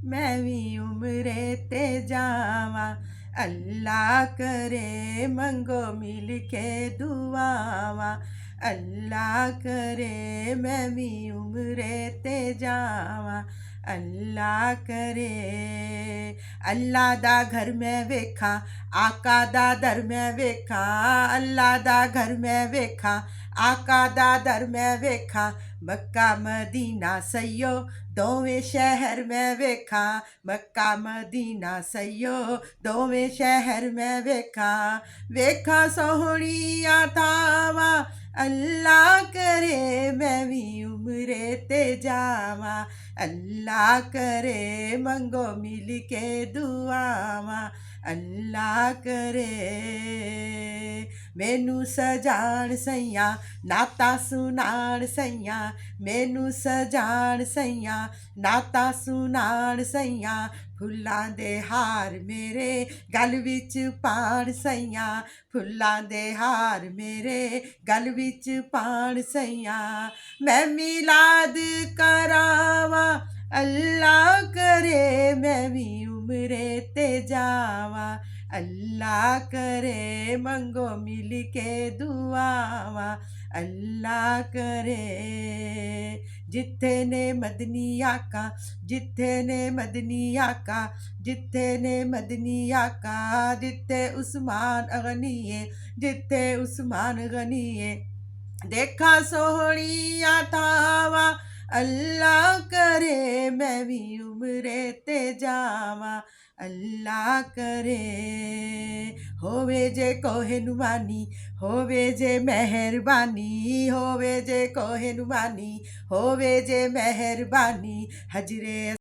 मैं भी उम्रे ते जावा। अल्लाह करे मंगो मिल के दुआवा। अल्लाह करे मैं भी उम्रे ते जावा। अल्लाह करे। अल्लाह दा घर मैं वेखा, आका दा दर मैं वेखा। अल्लाह दा घर मैं वेखा, आका दा दर मैं वेखा। मक्का मदीना सैयो दोवें शहर मैं वेखा। मक्का मदीना सैयो दोवें शहर मैं वेखा। वेखा सोहणिया थावा। अल्लाह करे मैं भी उम्रे ते जावा। अल्लाह करे मंगो मिल के दुआवा। अल्लाह करे। मैनू सजान सैया नाता सुनान सैया। मैनू सजान सैया नाता सुनान सैया। फुल्लां दे हार मेरे गल विच पान सैया। फुल्लां दे हार मेरे गल विच पान सैया। मैं मिलाद करावा। अल्लाह करे मैं भी उम्रे ते जावा। अल्लाह करे मंगो मिल के दुआवा। अल्लाह करे। जिथे ने मदनी आका, जिथे ने मदनी आका, जिथे ने मदनी आका। जिथे उस्मान गनीए, जिथे उस्मान गनीए। देखा सोहणिया थावा। अल्लाह करे मैं भी उम्रे ते जावा। अल्लाह करे। होवे जे कोहे नुमानी, होवे जे मेहरबानी। होवे जे कोहे नुमानी, होवे जे मेहरबानी। हजरे